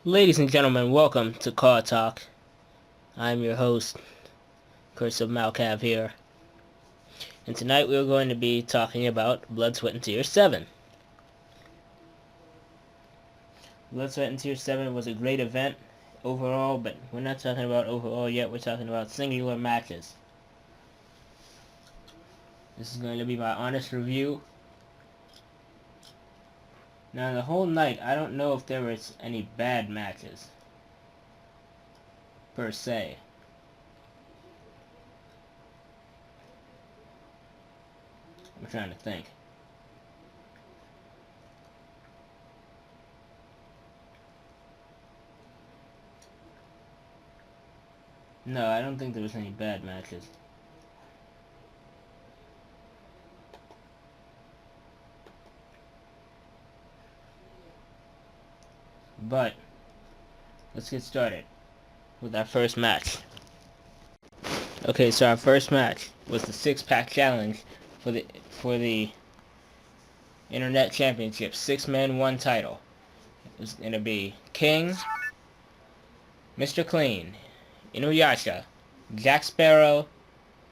Ladies and gentlemen, welcome to CAW Talk. I'm your host, Curse of Malcav here. And tonight we're going to be talking about Blood, Sweat, and Tears 7. Blood, Sweat, and Tears 7 was a great event overall, but we're not talking about overall yet, we're talking about singular matches. This is going to be my honest review. Now, the whole night, I don't know if there was any bad matches, per se. I'm trying to think. No, I don't think there was any bad matches. But let's get started with our first match. Okay, so our first match was the six-pack challenge for the Internet Championship, 6-man, 1 title. It was going to be King, Mr. Clean, Inuyasha, Jack Sparrow,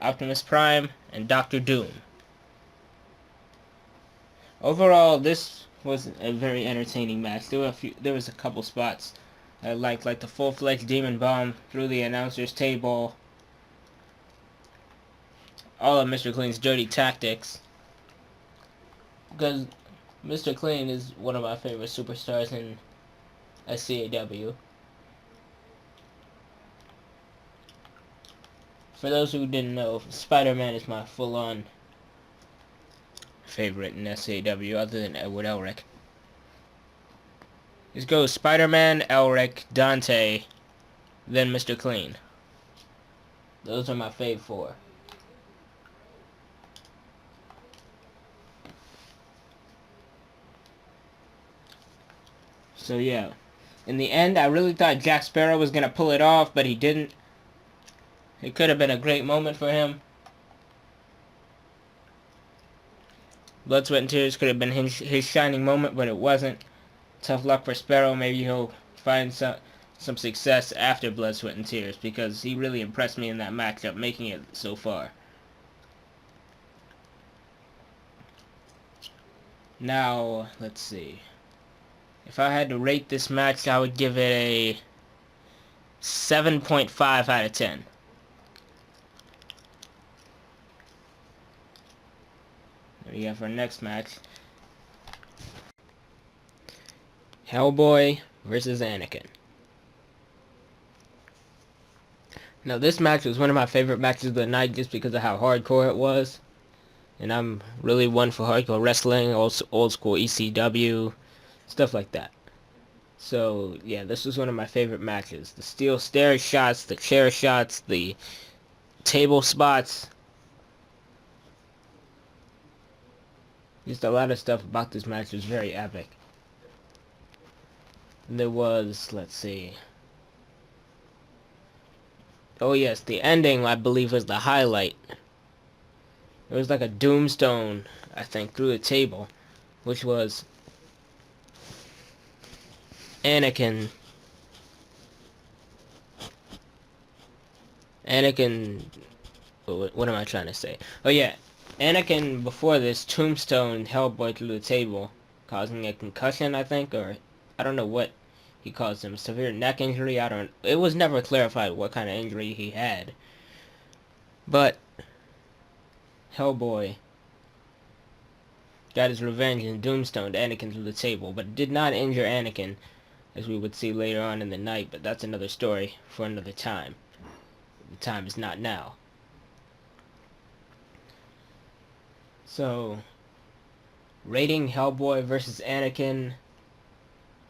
Optimus Prime, and Doctor Doom. Overall, this was a very entertaining match. There was a couple spots I liked, like the full-fledged demon bomb through the announcer's table, all of Mr. Clean's dirty tactics, because Mr. Clean is one of my favorite superstars in CAW. For those who didn't know, Spider-Man is my full-on favorite in CAW, other than Edward Elric. This goes Spider-Man, Elric, Dante, then Mr. Clean. Those are my fave 4. So yeah, in the end, I really thought Jack Sparrow was going to pull it off, but he didn't. It could have been a great moment for him. Blood, Sweat, and Tears could have been his shining moment, but it wasn't. Tough luck for Sparrow. Maybe he'll find some success after Blood, Sweat, and Tears, because he really impressed me in that matchup, making it so far. Now, let's see. If I had to rate this match, I would give it a 7.5 out of 10. There we go for our next match. Hellboy versus Anakin. Now, this match was one of my favorite matches of the night just because of how hardcore it was. And I'm really one for hardcore wrestling, old school ECW, stuff like that. So, yeah, this was one of my favorite matches. The steel stair shots, the chair shots, the table spots. Just a lot of stuff about this match was very epic. And there was, let's see. Oh yes, the ending, I believe, was the highlight. It was like a tombstone, I think, through the table, which was Anakin, what am I trying to say? Oh yeah, Anakin before this tombstone Hellboy through the table, causing a concussion, I think, or I don't know what he caused him. Severe neck injury, it was never clarified what kind of injury he had. But Hellboy got his revenge and tombstoned Anakin through the table, but it did not injure Anakin, as we would see later on in the night, but that's another story for another time. The time is not now. So, rating Hellboy versus Anakin,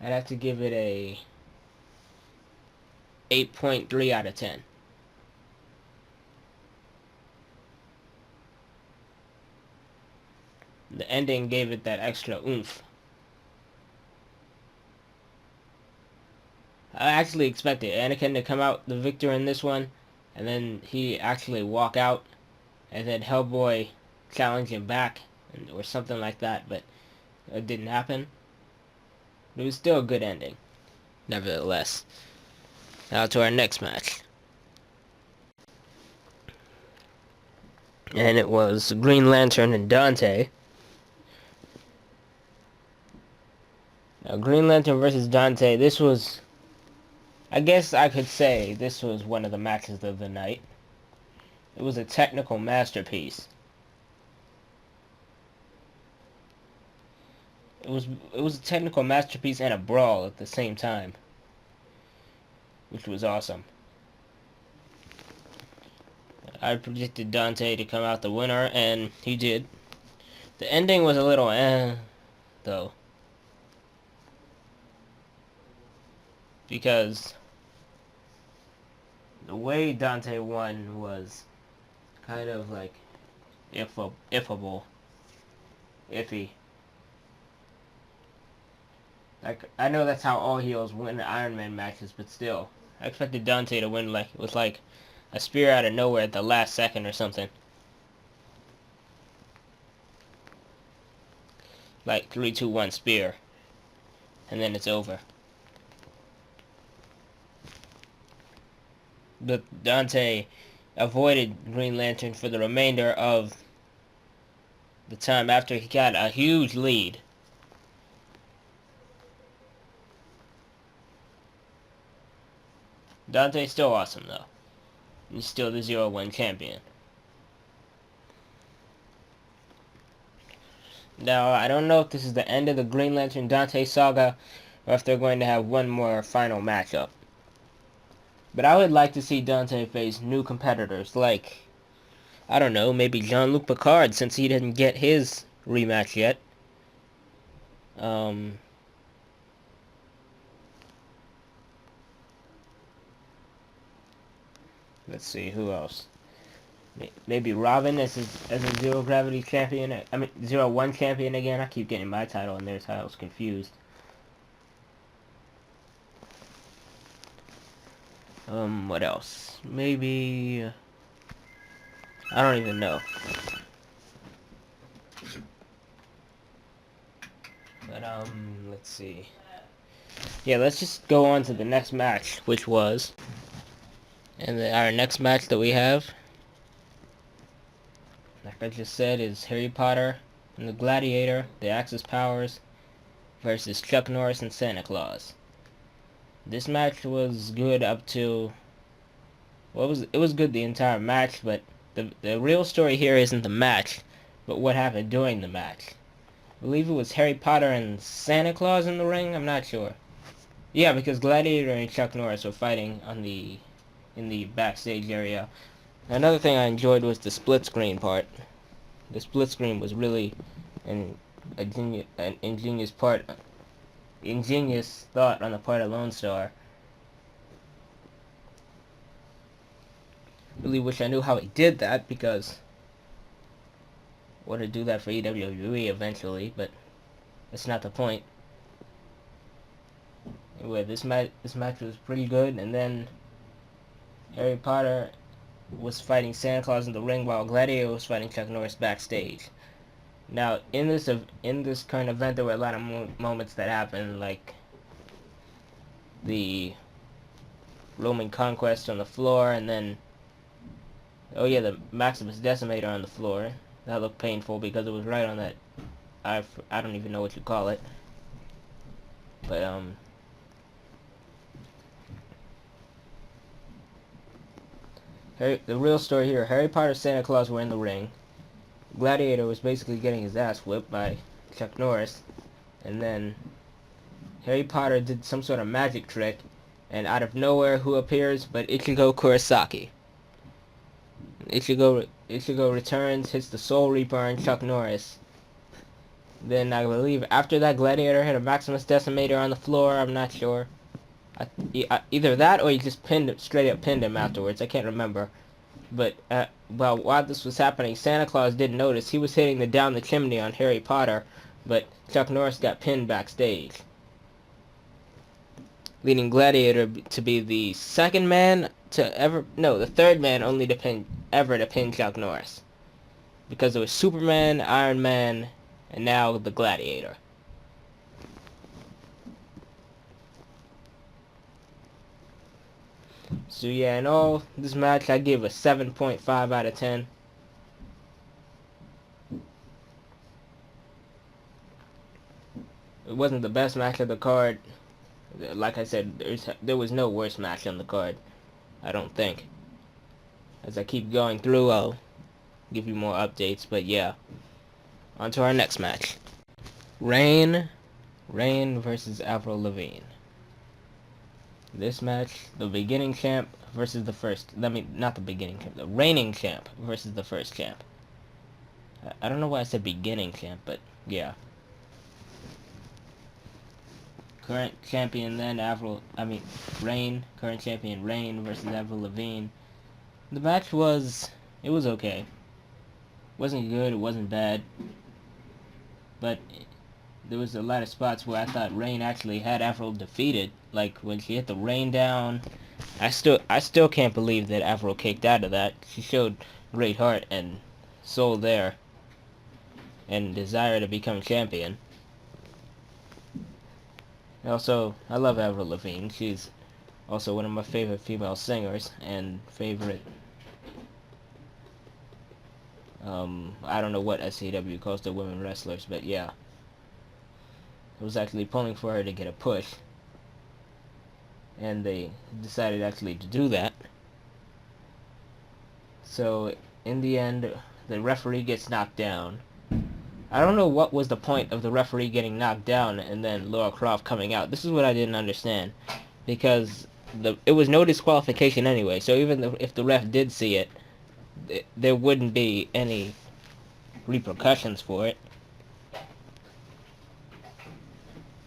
I'd have to give it a 8.3 out of 10. The ending gave it that extra oomph. I actually expected Anakin to come out the victor in this one, and then he actually walk out, and then Hellboy challenge him back, or something like that, but it didn't happen. It was still a good ending. nevertheless. Now to our next match. And it was Green Lantern and Dante. Now, Green Lantern versus Dante, this was... I guess I could say this was one of the matches of the night. It was a technical masterpiece. It was a technical masterpiece and a brawl at the same time, which was awesome. I predicted Dante to come out the winner, and he did. The ending was a little though. Because the way Dante won was kind of like iffy. Like, I know that's how all heels win Iron Man matches, but still, I expected Dante to win like with like a spear out of nowhere at the last second or something. Like 3, 2, 1 spear, and then it's over. But Dante avoided Green Lantern for the remainder of the time after he got a huge lead. Dante's still awesome, though. He's still the 0-1 champion. Now, I don't know if this is the end of the Green Lantern Dante saga, or if they're going to have one more final matchup. But I would like to see Dante face new competitors, like, I don't know, maybe Jean-Luc Picard, since he didn't get his rematch yet. Let's see, who else? Maybe Robin as a Zero Gravity champion. I mean, 0-1 champion again. I keep getting my title and their titles confused. What else? Maybe... I don't even know. But, let's see. Yeah, let's just go on to the next match, which was... And our next match that we have, like I just said, is Harry Potter and the Gladiator, the Axis Powers, versus Chuck Norris and Santa Claus. This match was good up to... Well, it was good the entire match, but the real story here isn't the match, but what happened during the match. I believe it was Harry Potter and Santa Claus in the ring, I'm not sure. Yeah, because Gladiator and Chuck Norris were fighting on in the backstage area. Another thing I enjoyed was the split screen part. The split screen was really an ingenious thought on the part of Lone Star. Really wish I knew how he did that, because I want to do that for WWE eventually, but that's not the point. Anyway, this match was pretty good, and then Harry Potter was fighting Santa Claus in the ring while Gladiator was fighting Chuck Norris backstage. Now, in this current event, there were a lot of moments that happened, like the Roman conquest on the floor, and then, oh yeah, the Maximus Decimator on the floor. That looked painful because it was right on that, I don't even know what you call it. But, the real story here, Harry Potter and Santa Claus were in the ring. Gladiator was basically getting his ass whipped by Chuck Norris. And then Harry Potter did some sort of magic trick. And out of nowhere, who appears but Ichigo Kurosaki. Ichigo returns, hits the Soul Reaper on Chuck Norris. Then I believe after that, Gladiator hit a Maximus Decimator on the floor, I'm not sure. Either that or he just straight up pinned him afterwards. I can't remember. But while this was happening, Santa Claus didn't notice. He was hitting the down the chimney on Harry Potter, but Chuck Norris got pinned backstage, leading Gladiator to be the second man the third man only to pin Chuck Norris, because it was Superman, Iron Man, and now the Gladiator. So yeah, in all, this match I give a 7.5 out of 10. It wasn't the best match of the card. Like I said, there was no worse match on the card, I don't think. As I keep going through, I'll give you more updates, but yeah. On to our next match. Rain versus Avril Lavigne. This match, the beginning champ versus the first. Not the beginning champ, the reigning champ versus the first champ. I don't know why I said beginning champ, but yeah. Current champion then Rain. Current champion Rain versus Avril Lavigne. The match was okay. It wasn't good, it wasn't bad, but there was a lot of spots where I thought Rain actually had Avril defeated. Like when she hit the rain down, I still can't believe that Avril kicked out of that. She showed great heart and soul there, and desire to become champion. Also, I love Avril Lavigne. She's also one of my favorite female singers and favorite. I don't know what SCW calls the women wrestlers, but yeah. I was actually pulling for her to get a push, and they decided actually to do that. So in the end, the referee gets knocked down. I don't know what was the point of the referee getting knocked down and then Lara Croft coming out. This is what I didn't understand, because it was no disqualification anyway. So even if the ref did see it, there wouldn't be any repercussions for it.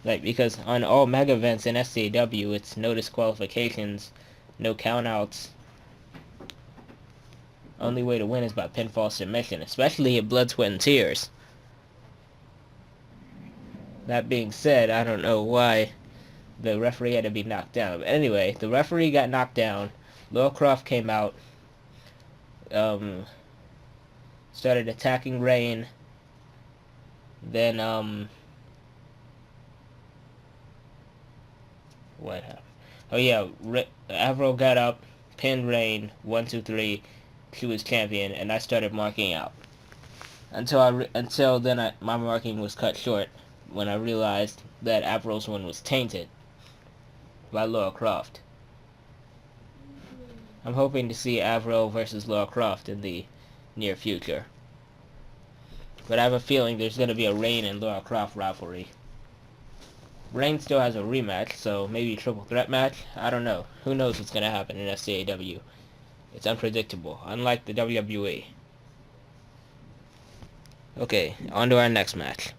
Like, because on all mega events in SCW, it's no disqualifications, no countouts. Only way to win is by pinfall submission, especially at Blood, Sweat, and Tears. That being said, I don't know why the referee had to be knocked down. But anyway, the referee got knocked down. Lara Croft came out, started attacking Rain. Then, what happened? Oh yeah, Avril got up, pinned Rain, 1, 2, 3. She was champion, and I started marking out. Until then, my marking was cut short when I realized that Avril's one was tainted by Lara Croft. I'm hoping to see Avril versus Lara Croft in the near future. But I have a feeling there's going to be a Rain and Lara Croft rivalry. Rain still has a rematch, so maybe a triple threat match? I don't know. Who knows what's going to happen in SCAW. It's unpredictable, unlike the WWE. Okay, on to our next match.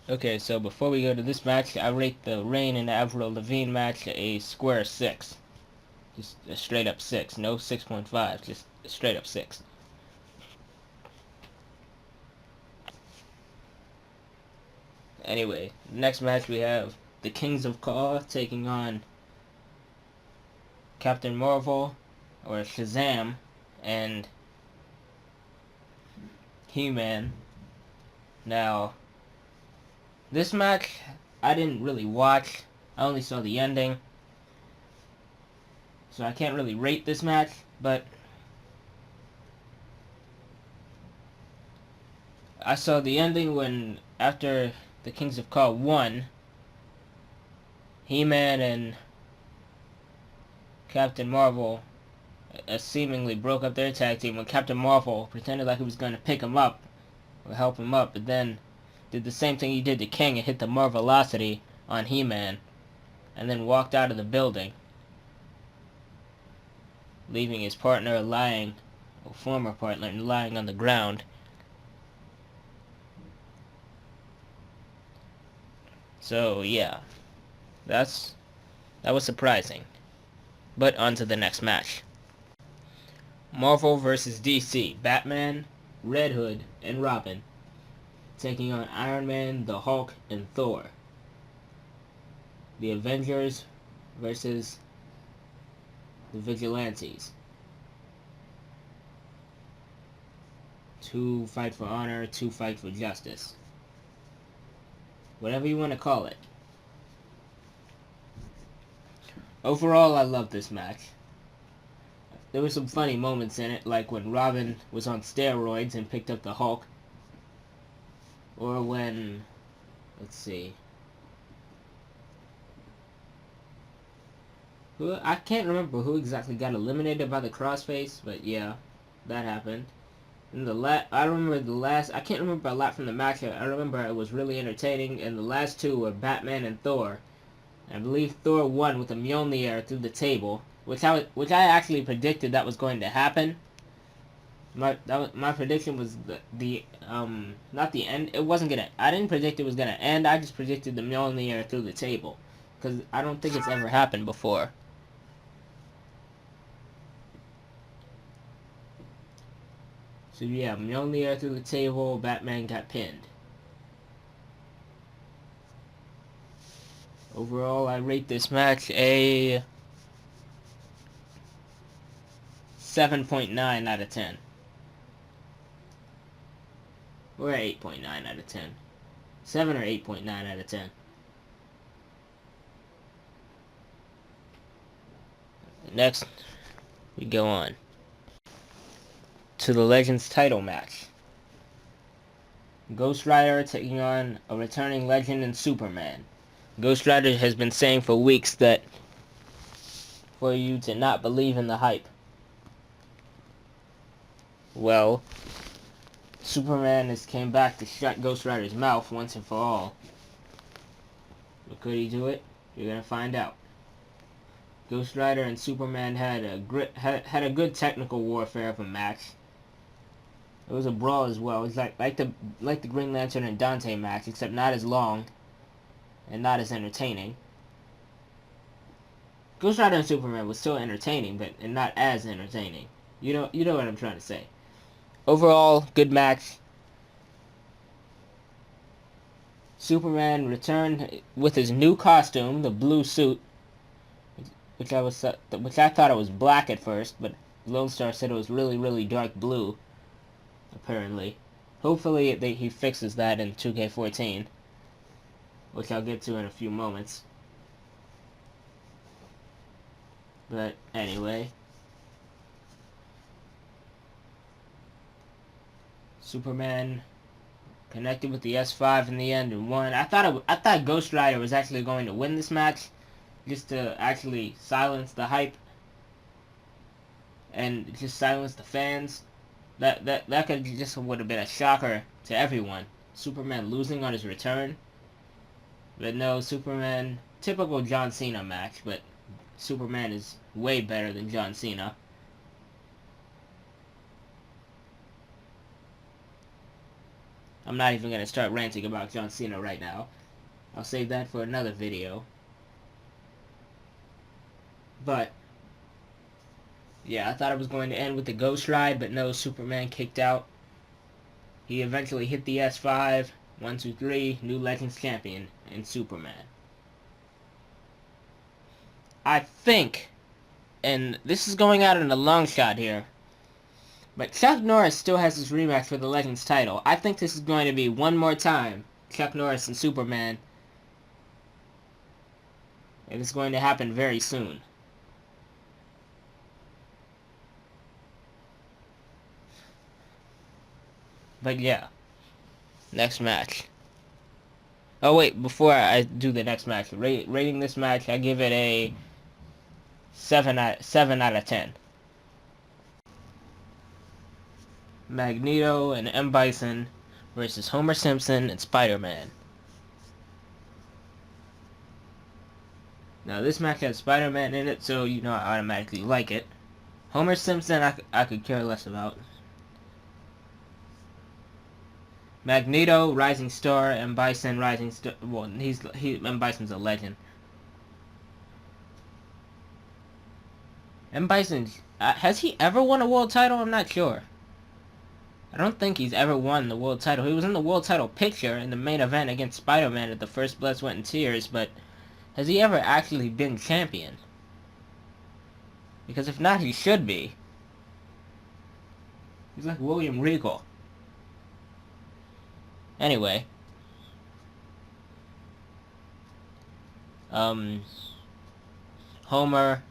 Okay, so before we go to this match, I rate the Rain and Avril Lavigne match a square 6. Just a straight up 6. No 6.5, just a straight up 6. Anyway, next match we have the Kings of CAW taking on Captain Marvel, or Shazam, and He-Man. Now, this match I didn't really watch. I only saw the ending. So I can't really rate this match, but I saw the ending when, after the Kings of CAW won, He-Man and Captain Marvel seemingly broke up their tag team when Captain Marvel pretended like he was going to pick him up or help him up, but then did the same thing he did to King and hit the Marvelocity on He-Man, and then walked out of the building, leaving his partner lying, or former partner, lying on the ground. So yeah, that was surprising. But on to the next match. Marvel vs. DC. Batman, Red Hood, and Robin taking on Iron Man, the Hulk, and Thor. The Avengers versus the Vigilantes. 2 fight for honor, 2 fight for justice. Whatever you want to call it. Overall, I love this match. There were some funny moments in it, like when Robin was on steroids and picked up the Hulk. Or when, let's see, I can't remember who exactly got eliminated by the crossface, but yeah, that happened. And I remember the last, I can't remember a lot from the match. I remember it was really entertaining, and the last two were Batman and Thor. I believe Thor won with a Mjolnir through the table, which I actually predicted that was going to happen. My prediction was the not the end. It wasn't gonna. I didn't predict it was gonna end. I just predicted the Mjolnir through the table, because I don't think it's ever happened before. So yeah, Mjolnir through the table. Batman got pinned. Overall, I rate this match a 7.9 out of 10. Or 8.9 out of 10. 7 or 8.9 out of 10. Next, we go on to the Legends title match. Ghost Rider taking on a returning legend in Superman. Ghost Rider has been saying for weeks that for you to not believe in the hype. Well, Superman has came back to shut Ghost Rider's mouth once and for all. But could he do it? You're gonna find out. Ghost Rider and Superman had a good technical warfare of a match. It was a brawl as well. It was like the Green Lantern and Dante match, except not as long and not as entertaining. Ghost Rider and Superman was still entertaining, but not as entertaining. You know what I'm trying to say. Overall, good match. Superman returned with his new costume, the blue suit, which I thought it was black at first, but Lone Star said it was really, really dark blue. Apparently, hopefully he fixes that in 2K14, which I'll get to in a few moments. But anyway, Superman connected with the S5 in the end and won. I thought Ghost Rider was actually going to win this match, just to actually silence the hype and just silence the fans. That could just would have been a shocker to everyone. Superman losing on his return. But no, Superman, typical John Cena match, but Superman is way better than John Cena. I'm not even going to start ranting about John Cena right now. I'll save that for another video. But yeah, I thought it was going to end with the Ghost Ride, but no, Superman kicked out. He eventually hit the S5. 1, 2, 3, new Legends champion in Superman. I think, and this is going out in a long shot here, but Chuck Norris still has his rematch for the Legends title. I think this is going to be one more time, Chuck Norris and Superman. And it's going to happen very soon. But yeah. Next match. Oh wait, before I do the next match, rating this match, I give it a 7 out of 10. Magneto and M. Bison versus Homer Simpson and Spider-Man. Now this match has Spider-Man in it, so you know I automatically like it. Homer Simpson I could care less about. Magneto, rising star, and Bison, rising star. Well, M. Bison's a legend. M. Bison, has he ever won a world title? I'm not sure. I don't think he's ever won the world title. He was in the world title picture in the main event against Spider-Man at the First Blood, Sweat, and Tears, but has he ever actually been champion? Because if not, he should be. He's like William Regal. Anyway. Homer,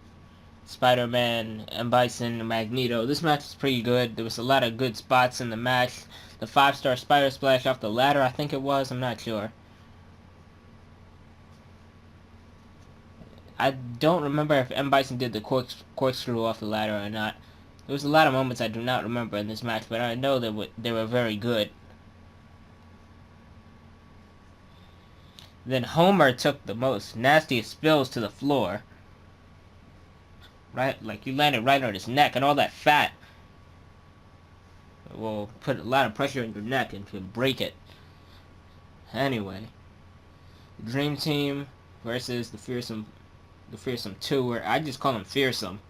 Spider-Man, M. Bison, and Magneto. This match was pretty good. There was a lot of good spots in the match. The 5-star spider splash off the ladder, I think it was. I'm not sure. I don't remember if M. Bison did the corkscrew off the ladder or not. There was a lot of moments I do not remember in this match, but I know they were very good. Then Homer took the most nastiest spills to the floor. Right, like you landed right on his neck, and all that fat will put a lot of pressure on your neck and can break it. Anyway, the Dream Team versus the Fearsome 2, or I just call them Fearsome.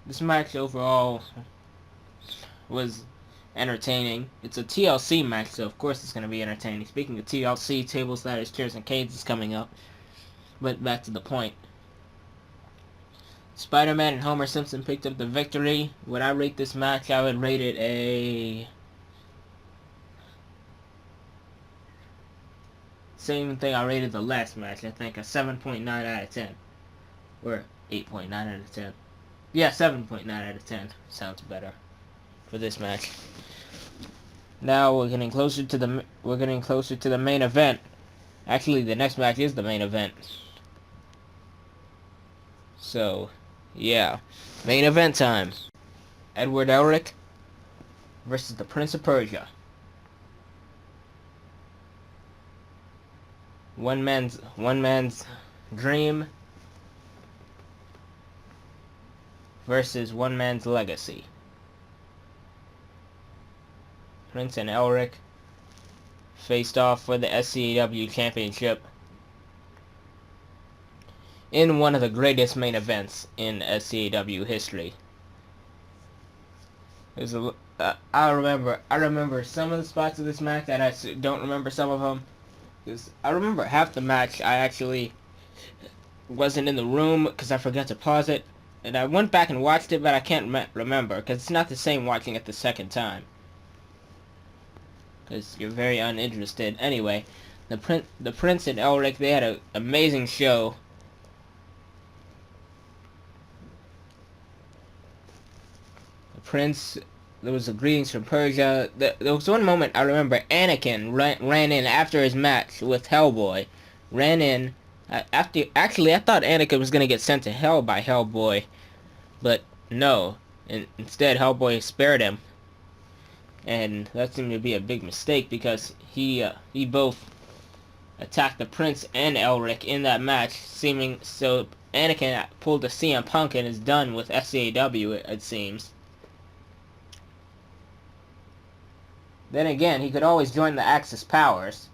This match overall was entertaining. It's a TLC match, so of course it's going to be entertaining. Speaking of TLC, tables, ladders, chairs, and canes is coming up. But back to the point. Spider-Man and Homer Simpson picked up the victory. Would I rate this match? I would rate it a... same thing I rated the last match. I think a 7.9 out of 10. Or 8.9 out of 10. Yeah, 7.9 out of 10. Sounds better for this match. Now we're getting closer to the main event. Actually, the next match is the main event. So, yeah. Main event time. Edward Elric versus the Prince of Persia. One man's dream versus one man's legacy. Prince and Elric faced off for the SCAW championship in one of the greatest main events in SCAW history. I remember some of the spots of this match, and I don't remember some of them. Because I remember half the match I actually wasn't in the room because I forgot to pause it. And I went back and watched it, but I can't remember because it's not the same watching it the second time. Because you're very uninterested. Anyway, the Prince and Elric, they had an amazing show. The Prince... There was a greetings from Persia. There was one moment I remember Anakin ran in after his match with Hellboy. Ran in. Actually, I thought Anakin was going to get sent to hell by Hellboy. But no. Instead, Hellboy spared him. And that seemed to be a big mistake because he both attacked the Prince and Elric in that match. So Anakin pulled a CM Punk and is done with SCAW, it seems. Then again, he could always join the Axis Powers.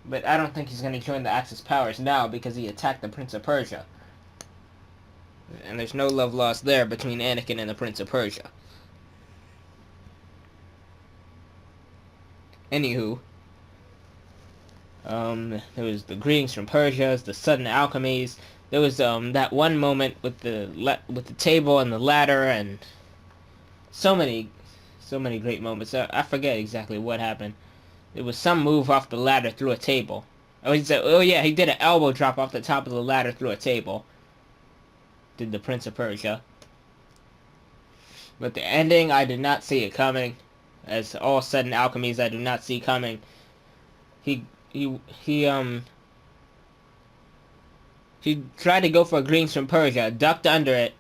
But I don't think he's going to join the Axis Powers now because he attacked the Prince of Persia. And there's no love lost there between Anakin and the Prince of Persia. Anywho, there was the greetings from Persia, the sudden alchemies. There was that one moment with the table and the ladder, and so many great moments. I forget exactly what happened. It was some move off the ladder through a table. Oh yeah, he did an elbow drop off the top of the ladder through a table. Did the Prince of Persia. But the ending, I did not see it coming. As all sudden alchemies, I do not see coming. He tried to go for a greetings from Persia, ducked under it.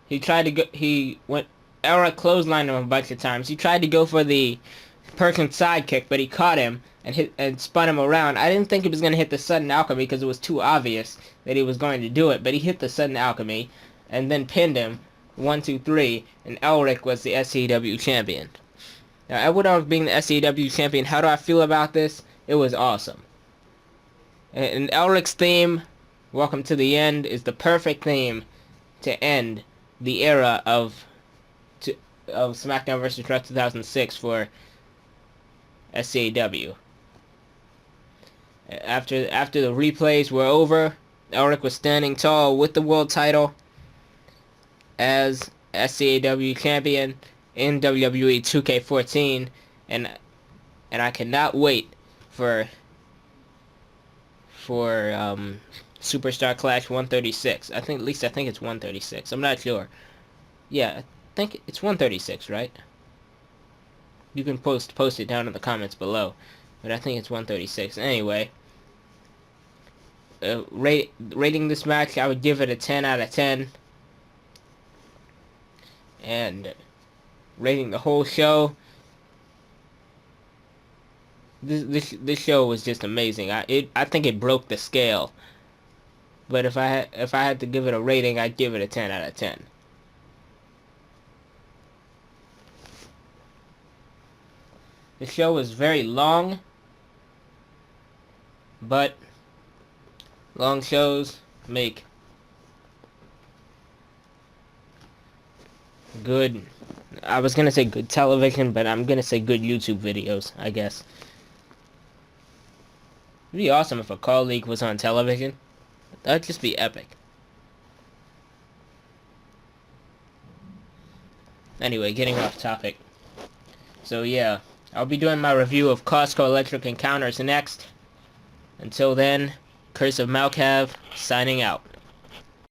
Elric clotheslined him a bunch of times. He tried to go for the Persian sidekick, but he caught him and spun him around. I didn't think he was going to hit the sudden alchemy because it was too obvious that he was going to do it, but he hit the sudden alchemy and then pinned him 1, 2, 3, and Elric was the SCAW champion. Now, Edward Elric being the SCAW champion, how do I feel about this? It was awesome. And Elric's theme, Welcome to the End, is the perfect theme to end the era of SmackDown vs. Raw 2006 for SCAW. After the replays were over, Elric was standing tall with the world title as SCAW champion in WWE 2K14, and I cannot wait for Superstar Clash 136. At least I think it's 136. I'm not sure. Yeah, I think it's 136, right? You can post it down in the comments below. But I think it's 136. Anyway, rating this match, I would give it a 10 out of 10. And rating the whole show, this show was just amazing. I think it broke the scale. But if I had to give it a rating, I'd give it a 10 out of 10. The show was very long, but long shows make good, I was gonna say good television, but I'm gonna say good YouTube videos, I guess. It'd be awesome if a CAW league was on television. That'd just be epic. Anyway, getting off topic. So yeah, I'll be doing my review of Costco Electric Encounters next. Until then, Curse of Malkav, signing out.